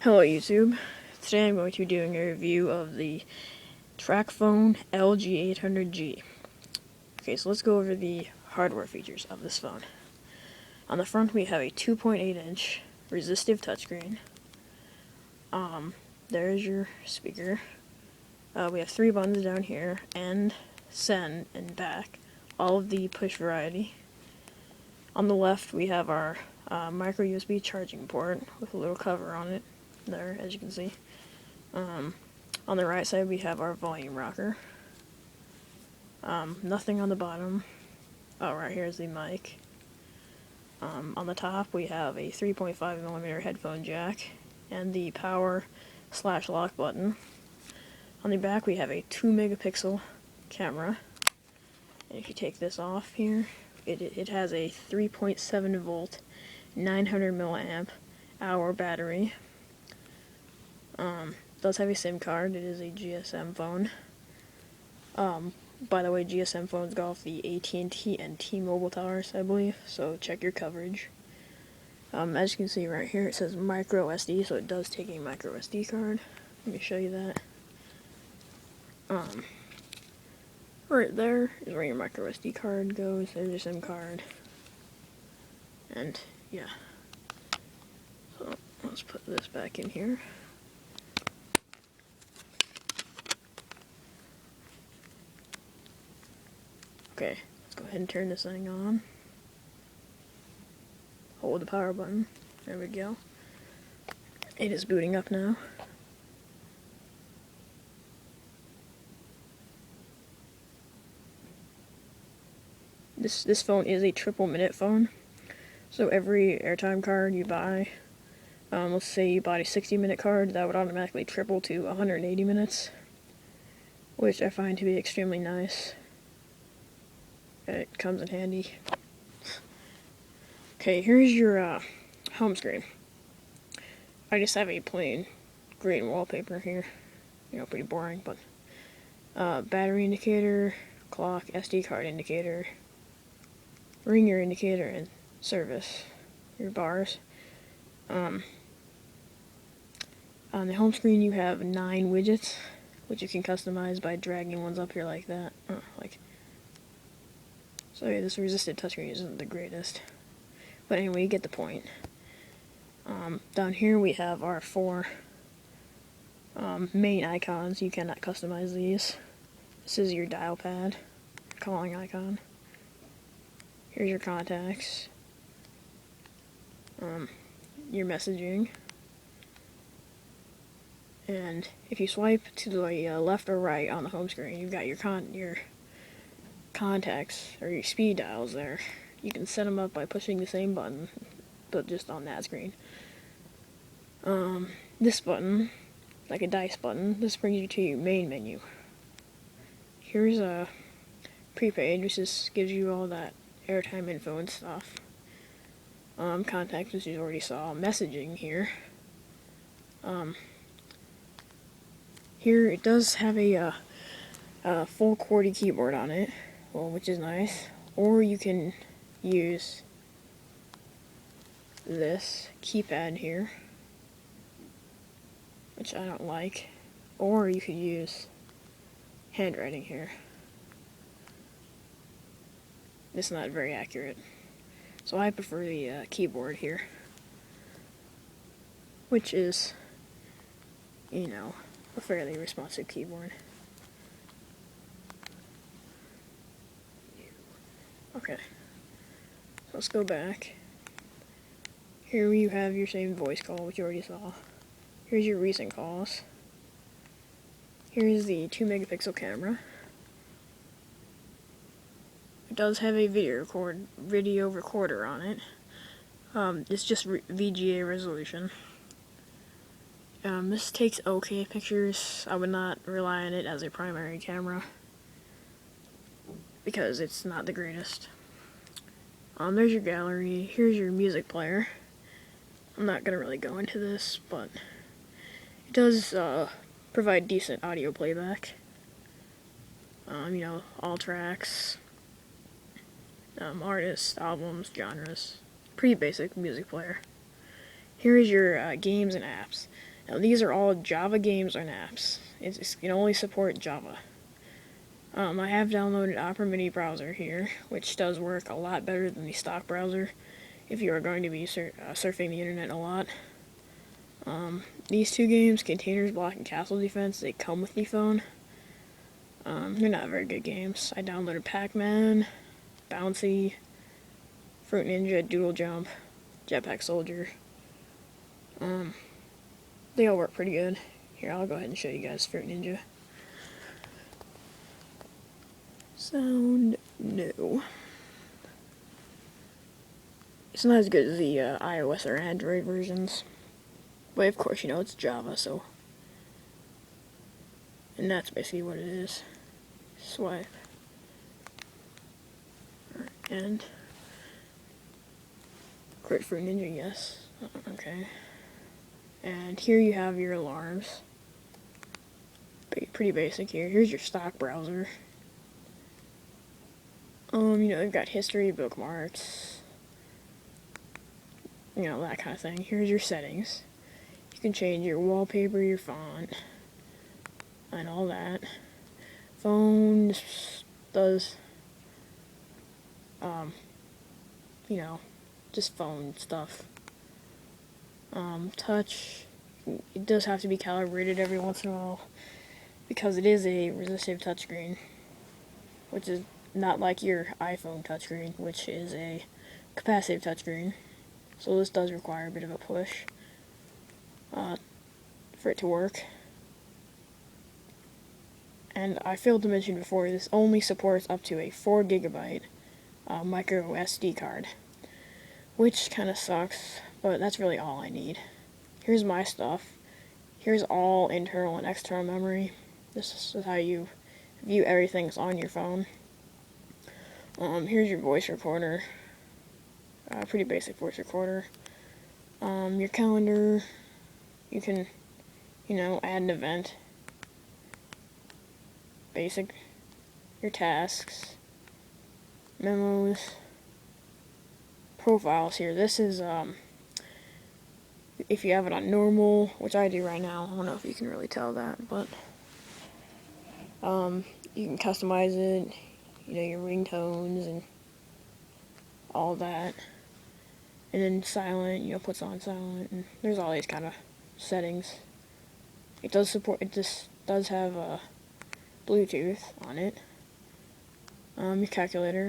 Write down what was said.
Hello YouTube. Today I'm going to be doing a review of the TracFone LG 800G. Okay, so let's go over the hardware features of this phone. On the front we have a 2.8-inch resistive touchscreen. There's your speaker. We have 3 buttons down here, end, send, and back. All of the push variety. On the left we have our micro USB charging port with a little cover on it there, as you can see. On the right side we have our volume rocker. Nothing on the bottom. Oh, right here is the mic. On the top we have a 3.5mm headphone jack and the power/lock button. On the back we have a 2-megapixel camera. And if you take this off here, it has a 3.7 volt 900 milliamp hour battery. Does have a SIM card. It is a GSM phone. By the way, GSM phones go off the AT&T and T-Mobile towers, I believe, so check your coverage. As you can see right here, it says micro SD, so it does take a micro SD card. Let me show you that. Right there is where your micro SD card goes. There's your SIM card. And, yeah. So, let's put this back in here. Okay, let's go ahead and turn this thing on. Hold the power button. There we go. It is booting up now. This phone is a triple minute phone. So every airtime card you buy, let's say you bought a 60-minute card, that would automatically triple to 180 minutes, which I find to be extremely nice. It comes in handy. Okay, here's your home screen. I just have a plain green wallpaper here. You know, pretty boring, but battery indicator, clock, SD card indicator, ringer indicator, and service. Your bars. On the home screen you have 9 widgets, which you can customize by dragging ones up here like that. So yeah, this resistive touchscreen isn't the greatest. But anyway, you get the point. Down here we have our 4 main icons. You cannot customize these. This is your dial pad, calling icon. Here's your contacts. Your messaging. And if you swipe to the left or right on the home screen, you've got your contacts, or your speed dials there. You can set them up by pushing the same button, but just on that screen. This button, like a dice button, this brings you to your main menu. Here's a prepaid, which just gives you all that airtime info and stuff. Contacts, which you already saw. Messaging here. Here it does have a full QWERTY keyboard on it, well, which is nice. Or you can use this keypad here, which I don't like. Or you could use handwriting here. It's not very accurate, so I prefer the keyboard here, which is, you know, a fairly responsive keyboard. Okay, so let's go back. Here you have your saved voice call, which you already saw. Here's your recent calls. Here's the 2-megapixel camera. It does have a video recorder on it. It's just VGA resolution. This takes okay pictures. I would not rely on it as a primary camera because it's not the greatest. There's your gallery. Here's your music player. I'm not gonna really go into this, but it does provide decent audio playback. You know, all tracks, artists, albums, genres. Pretty basic music player. Here is your games and apps. Now these are all Java games and apps. It can only support Java. I have downloaded Opera Mini Browser here, which does work a lot better than the stock browser if you are going to be surfing the internet a lot. These two games, Containers Block and Castle Defense, they come with the phone. They're not very good games. I downloaded Pac-Man, Bouncy, Fruit Ninja, Doodle Jump, Jetpack Soldier. They all work pretty good. Here, I'll go ahead and show you guys Fruit Ninja. Sound no. It's not as good as the iOS or Android versions. But of course, you know, it's Java, so. And that's basically what it is. Swipe. And. Create Fruit Ninja, yes. Okay. And here you have your alarms. Pretty basic here. Here's your stock browser. You know, they've got history, bookmarks, you know, that kind of thing. Here's your settings. You can change your wallpaper, your font, and all that. Phone does, you know, just phone stuff. Touch, it does have to be calibrated every once in a while because it is a resistive touchscreen, which is not like your iPhone touchscreen, which is a capacitive touchscreen. So this does require a bit of a push for it to work. And I failed to mention before, this only supports up to a 4 GB micro SD card, which kind of sucks, but that's really all I need. Here's my stuff. Here's all internal and external memory. This is how you view everything that's on your phone. Here's your voice recorder. Pretty basic voice recorder. Your calendar. You can, you know, add an event. Basic. Your tasks. Memos. Profiles here. This is, if you have it on normal, which I do right now. I don't know if you can really tell that, but, you can customize it. You know, your ringtones and all that. And then silent, you know, puts on silent, and there's all these kind of settings. It does have Bluetooth on it. Your calculator.